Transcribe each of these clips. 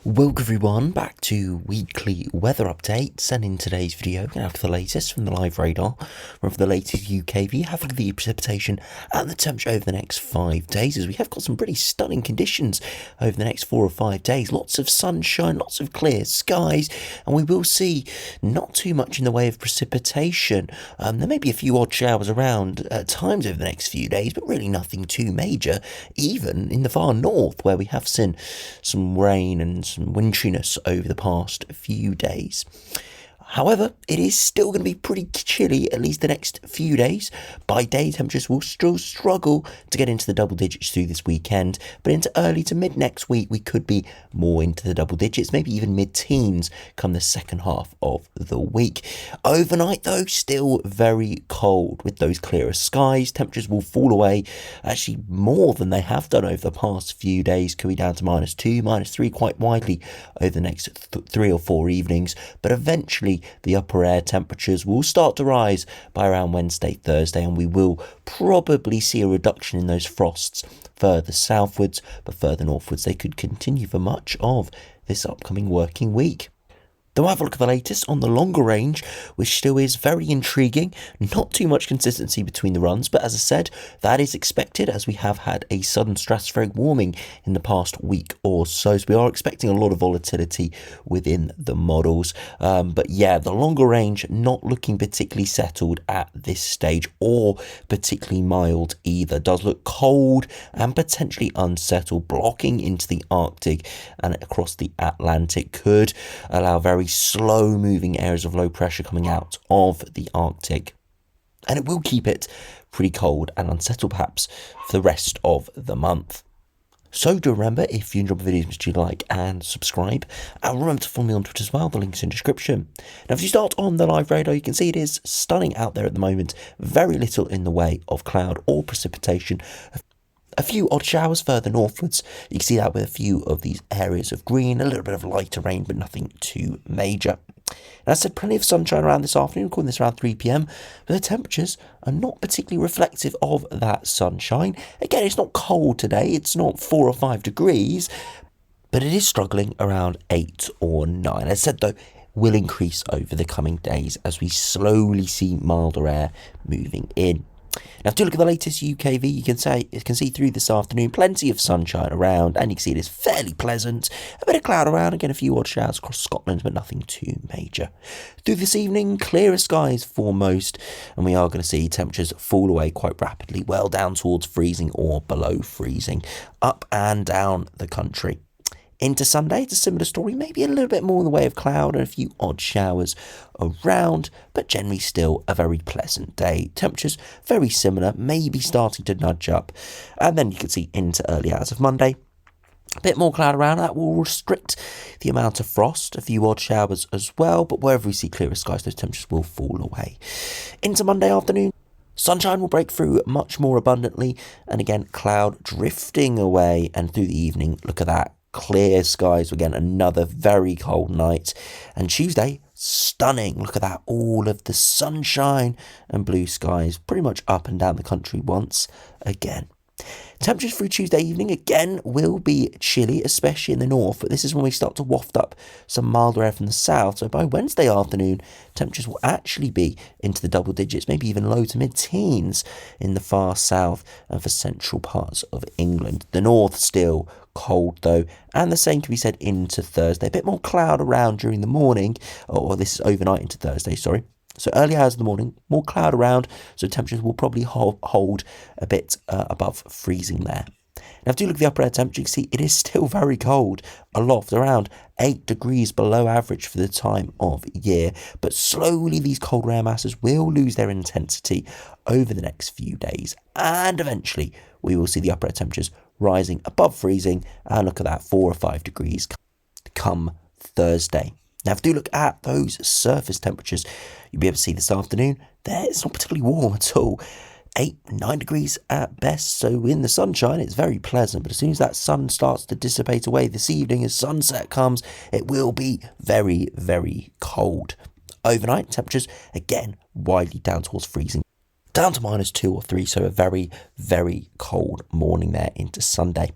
Welcome everyone back to weekly weather updates, and in today's video we're going to have the latest from the live radar, or for the latest UK view, having the precipitation and the temperature over the next 5 days, as we have got some pretty stunning conditions over the next 4 or 5 days. Lots of sunshine, lots of clear skies, and we will see not too much in the way of precipitation. There may be a few odd showers around at times over the next few days, but really nothing too major, even in the far north where we have seen some rain and some wintriness over the past few days. However, it is still going to be pretty chilly, at least the next few days. By day, temperatures will still struggle to get into the double digits through this weekend, but into early to mid next week, we could be more into the double digits, maybe even mid-teens come the second half of the week. Overnight, though, still very cold with those clearer skies. Temperatures will fall away, actually more than they have done over the past few days, could be down to -2, -3 quite widely over the next 3 or 4 evenings, but eventually the upper air temperatures will start to rise by around Wednesday, Thursday, and we will probably see a reduction in those frosts further southwards, but further northwards they could continue for much of this upcoming working week. Then we'll have a look at the latest on the longer range, which still is very intriguing. Not too much consistency between the runs, but as I said, that is expected as we have had a sudden stratospheric warming in the past week or so. So we are expecting a lot of volatility within the models. But yeah, the longer range not looking particularly settled at this stage, or particularly mild either. Does look cold and potentially unsettled, blocking into the Arctic and across the Atlantic. Could allow very slow moving areas of low pressure coming out of the Arctic, and it will keep it pretty cold and unsettled perhaps for the rest of the month. So do remember, if you enjoy the videos, make sure you like and subscribe, and remember to follow me on Twitter as well, the link's in the description. Now if you start on the live radar, you can see it is stunning out there at the moment. Very little in the way of cloud or precipitation. A few odd showers further northwards. You can see that with a few of these areas of green, a little bit of lighter rain, but nothing too major. And as I said, plenty of sunshine around this afternoon, calling this around 3 p.m, but the temperatures are not particularly reflective of that sunshine. Again, it's not cold today, it's not 4 or 5 degrees, but it is struggling around 8 or 9. As I said though, will increase over the coming days as we slowly see milder air moving in. Now, if you look at the latest UKV, you can see through this afternoon plenty of sunshine around, and you can see it is fairly pleasant. A bit of cloud around, again a few odd showers across Scotland, but nothing too major. Through this evening, clearer skies foremost, and we are going to see temperatures fall away quite rapidly, well down towards freezing or below freezing, up and down the country. Into Sunday, it's a similar story, maybe a little bit more in the way of cloud and a few odd showers around, but generally still a very pleasant day. Temperatures very similar, maybe starting to nudge up. And then you can see into early hours of Monday, a bit more cloud around. That will restrict the amount of frost, a few odd showers as well, but wherever we see clearer skies, those temperatures will fall away. Into Monday afternoon, sunshine will break through much more abundantly, and again, cloud drifting away, and through the evening, look at that. Clear skies again, another very cold night. And Tuesday, stunning. Look at that, all of the sunshine and blue skies pretty much up and down the country once again. Temperatures through Tuesday evening again will be chilly, especially in the north, but this is when we start to waft up some milder air from the south. So by Wednesday afternoon, temperatures will actually be into the double digits, maybe even low to mid-teens in the far south and for central parts of England. The north still cold though, and the same can be said into Thursday. A bit more cloud around during the morning, or this is overnight into Thursday, sorry. So early hours of the morning, more cloud around, so temperatures will probably hold a bit above freezing there. Now, if you look at the upper air temperature, you can see it is still very cold aloft, around 8 degrees below average for the time of year. But slowly these colder air masses will lose their intensity over the next few days. And eventually we will see the upper air temperatures rising above freezing. And look at that, 4 or 5 degrees come Thursday. Now, if you look at those surface temperatures, you'll be able to see this afternoon, it's not particularly warm at all. 8, 9 degrees at best, so in the sunshine it's very pleasant, but as soon as that sun starts to dissipate away this evening, as sunset comes, it will be very, very cold. Overnight temperatures, again, widely down towards freezing, down to -2 or 3, so a very, very cold morning there into Sunday.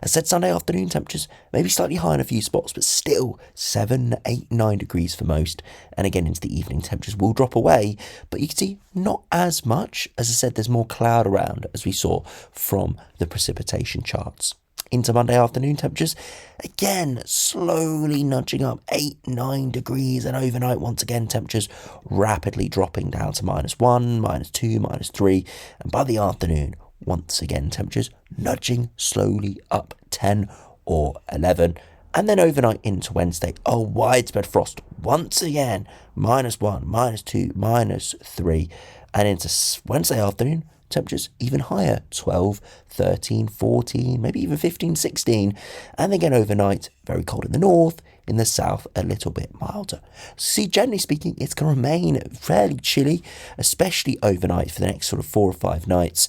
As said, Sunday afternoon temperatures maybe slightly higher in a few spots, but still 7, 8, 9 degrees for most. And again, into the evening, temperatures will drop away, but you can see not as much. As I said, there's more cloud around, as we saw from the precipitation charts. Into Monday afternoon temperatures, again, slowly nudging up 8, 9 degrees, and overnight, once again, temperatures rapidly dropping down to -1, -2, -3, and by the afternoon, once again, temperatures nudging slowly up 10 or 11. And then overnight into Wednesday, a widespread frost once again, -1, -2, -3. And into Wednesday afternoon, temperatures even higher, 12, 13, 14, maybe even 15, 16. And again overnight, very cold in the north, in the south, a little bit milder. See, generally speaking, it's going to remain fairly chilly, especially overnight for the next sort of 4 or 5 nights.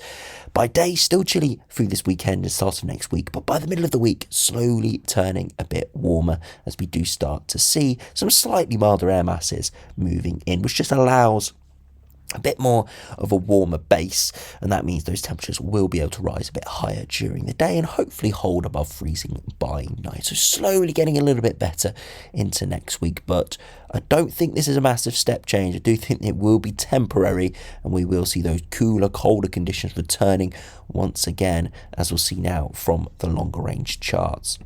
By day, still chilly through this weekend and start of next week, but by the middle of the week, slowly turning a bit warmer as we do start to see some slightly milder air masses moving in, which just allows a bit more of a warmer base, and that means those temperatures will be able to rise a bit higher during the day and hopefully hold above freezing by night. So slowly getting a little bit better into next week, but I don't think this is a massive step change. I do think it will be temporary, and we will see those cooler, colder conditions returning once again, as we'll see now from the longer range charts.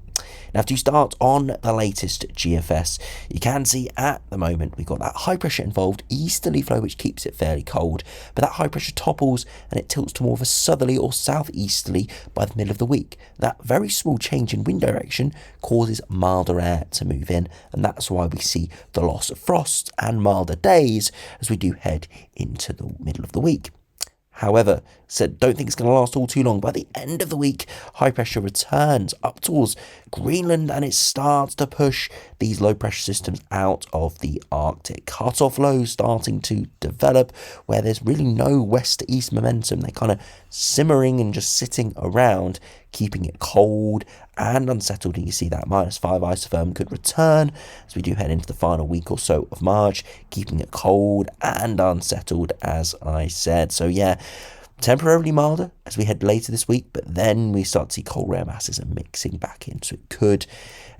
Now, to start on the latest GFS, you can see at the moment we've got that high pressure involved easterly flow, which keeps it fairly cold, but that high pressure topples and it tilts to more of a southerly or southeasterly by the middle of the week. That very small change in wind direction causes milder air to move in, and that's why we see the loss of frost and milder days as we do head into the middle of the week. However, don't think it's going to last all too long. By the end of the week, high pressure returns up towards Greenland and it starts to push these low pressure systems out of the Arctic. Cut-off lows starting to develop where there's really no west to east momentum. They're kind of simmering and just sitting around, keeping it cold and unsettled. And you see that -5 isotherm could return as we do head into the final week or so of March, keeping it cold and unsettled, as I said. So yeah, temporarily milder as we head later this week, but then we start to see cold air masses are mixing back in. So it could,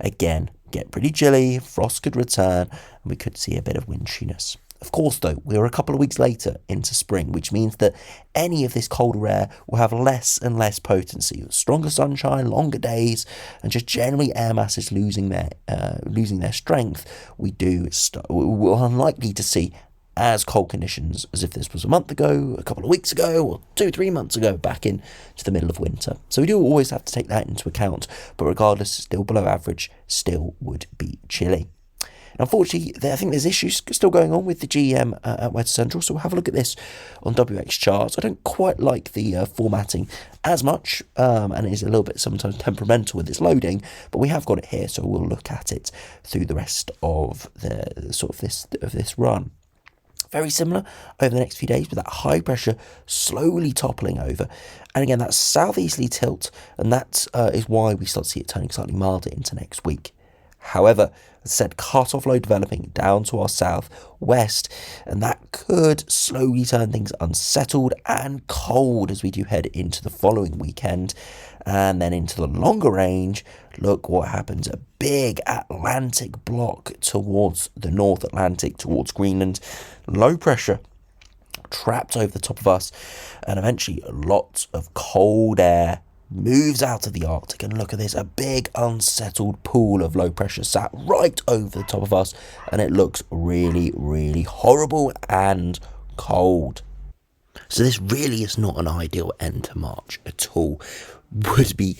again, get pretty chilly, frost could return, and we could see a bit of wintriness. Of course, though, we're a couple of weeks later into spring, which means that any of this colder air will have less and less potency. Stronger sunshine, longer days, and just generally air masses losing their strength. We're unlikely to see as cold conditions as if this was a month ago, a couple of weeks ago, or 2-3 months ago, back into the middle of winter. So we do always have to take that into account, but regardless, still below average, still would be chilly. Unfortunately, I think there's issues still going on with the GEM at West Central, so we'll have a look at this on WX charts. I don't quite like the formatting as much, and it is a little bit sometimes temperamental with its loading, but we have got it here, so we'll look at it through the rest of this run. Very similar over the next few days with that high pressure slowly toppling over. And again, that southeasterly tilt, and that is why we start to see it turning slightly milder into next week. However, as I said, cut-off low developing down to our southwest, and that could slowly turn things unsettled and cold as we do head into the following weekend. And then into the longer range, look what happens. A big Atlantic block towards the North Atlantic, towards Greenland. Low pressure trapped over the top of us, and eventually lots of cold air moves out of the Arctic. And look at this, a big unsettled pool of low pressure sat right over the top of us, and it looks really, really horrible and cold. So this really is not an ideal end to March at all. Would be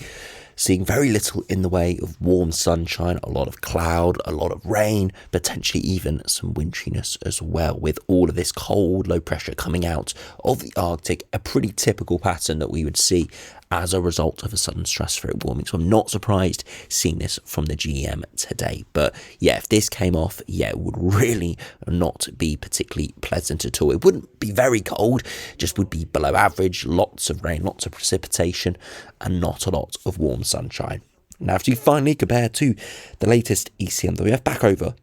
seeing very little in the way of warm sunshine, a lot of cloud, a lot of rain, potentially even some wintriness as well, with all of this cold low pressure coming out of the Arctic, a pretty typical pattern that we would see as a result of a sudden stratospheric warming. So I'm not surprised seeing this from the GEM today. But yeah, if this came off, yeah, it would really not be particularly pleasant at all. It wouldn't be very cold, just would be below average, lots of rain, lots of precipitation, and not a lot of warm sunshine. Now, if you finally compare to the latest ECM that we have back over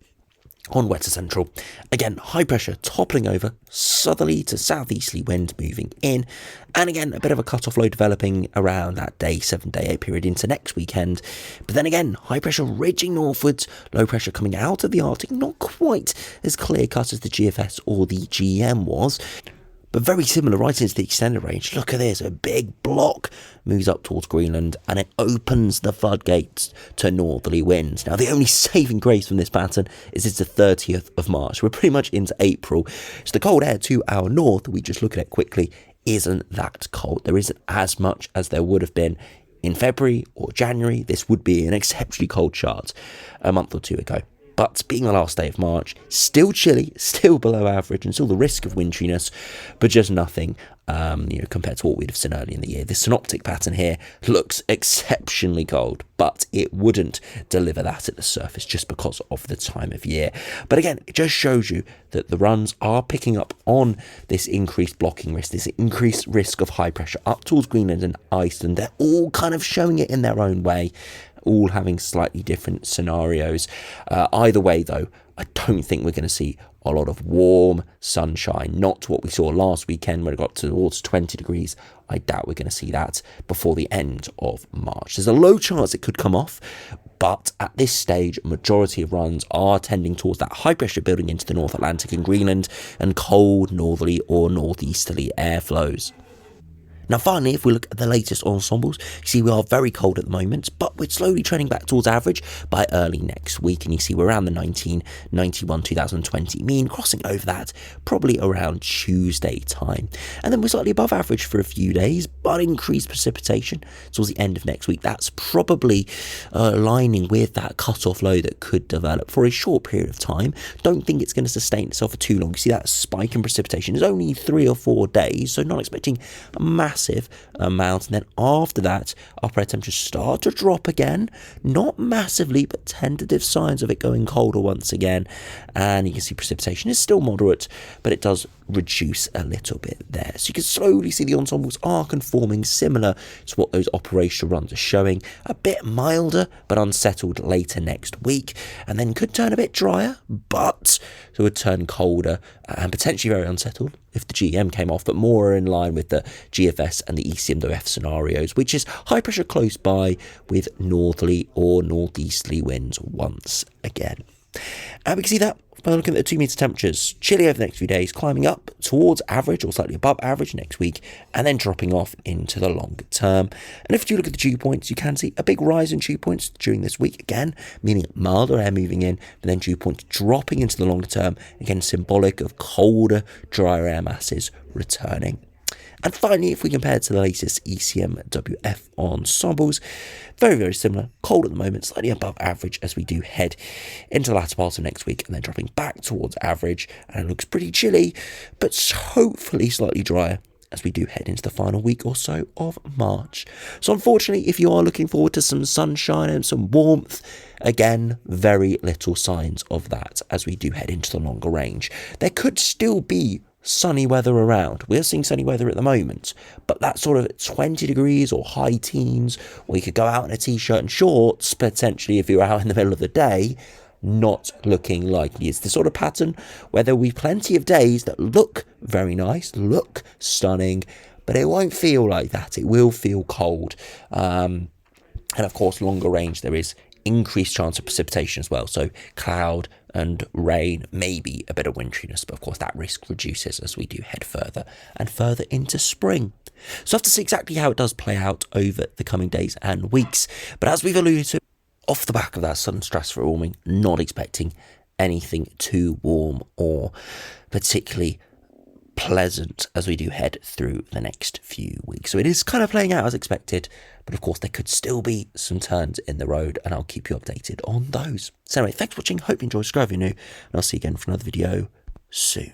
On wetter central, again, high pressure toppling over, southerly to southeasterly wind moving in, and again, a bit of a cut-off low developing around that day 7 day 8 period into next weekend. But then again, high pressure ridging northwards, low pressure coming out of the Arctic, not quite as clear cut as the GFS or the GM was, but very similar right into the extended range. Look at this, a big block moves up towards Greenland and it opens the floodgates to northerly winds. Now, the only saving grace from this pattern is it's the 30th of March. We're pretty much into April. So the cold air to our north, we just look at it quickly, isn't that cold. There isn't as much as there would have been in February or January. This would be an exceptionally cold chart a month or two ago. But being the last day of March, still chilly, still below average, and still the risk of winteriness, but just nothing, compared to what we'd have seen earlier in the year. This synoptic pattern here looks exceptionally cold, but it wouldn't deliver that at the surface just because of the time of year. But again, it just shows you that the runs are picking up on this increased blocking risk, this increased risk of high pressure up towards Greenland and Iceland. They're all kind of showing it in their own way, all having slightly different scenarios. Either way, though, I don't think we're going to see a lot of warm sunshine, not what we saw last weekend when it got towards 20 degrees. I doubt we're going to see that before the end of March. There's a low chance it could come off, but at this stage, a majority of runs are tending towards that high pressure building into the North Atlantic and Greenland and cold northerly or northeasterly airflows. Now finally, if we look at the latest ensembles, you see we are very cold at the moment, but we're slowly trending back towards average by early next week, and you see we're around the 1991-2020 mean, crossing over that probably around Tuesday time. And then we're slightly above average for a few days, but increased precipitation towards the end of next week. That's probably aligning with that cut-off low that could develop for a short period of time. Don't think it's going to sustain itself for too long. You see that spike in precipitation is only 3 or 4 days, so not expecting a massive amount, and then after that upper air temperatures start to drop again, not massively, but tentative signs of it going colder once again. And you can see precipitation is still moderate, but it does reduce a little bit there. So you can slowly see the ensembles are conforming similar to what those operational runs are showing. A bit milder but unsettled later next week, and then could turn a bit drier, but it would turn colder and potentially very unsettled if the GM came off, but more in line with the GFS and the ECMWF scenarios, which is high pressure close by with northerly or northeasterly winds once again. And we can see that by looking at the 2 meter temperatures, chilly over the next few days, climbing up towards average or slightly above average next week, and then dropping off into the longer term. And if you look at the dew points, you can see a big rise in dew points during this week again, meaning milder air moving in, but then dew points dropping into the longer term, again symbolic of colder, drier air masses returning. And finally, if we compare to the latest ECMWF ensembles, very, very similar. Cold at the moment, slightly above average as we do head into the latter part of next week, and then dropping back towards average. And it looks pretty chilly, but hopefully slightly drier as we do head into the final week or so of March. So unfortunately, if you are looking forward to some sunshine and some warmth, again, very little signs of that as we do head into the longer range. There could still be sunny weather around. We're seeing sunny weather at the moment, but that sort of 20 degrees or high teens, or you could go out in a t-shirt and shorts, potentially if you're out in the middle of the day, not looking likely. It's the sort of pattern where there will be plenty of days that look very nice, look stunning, but it won't feel like that. It will feel cold. And of course, longer range, there is increased chance of precipitation as well. So cloud and rain, maybe a bit of winteriness, but of course that risk reduces as we do head further and further into spring. So I have to see exactly how it does play out over the coming days and weeks. But as we've alluded to, off the back of that sudden stratospheric warming, not expecting anything too warm or particularly pleasant as we do head through the next few weeks. So it is kind of playing out as expected, but of course there could still be some turns in the road, and I'll keep you updated on those. So anyway, thanks for watching, hope you enjoyed, subscribe if you're new, and I'll see you again for another video soon.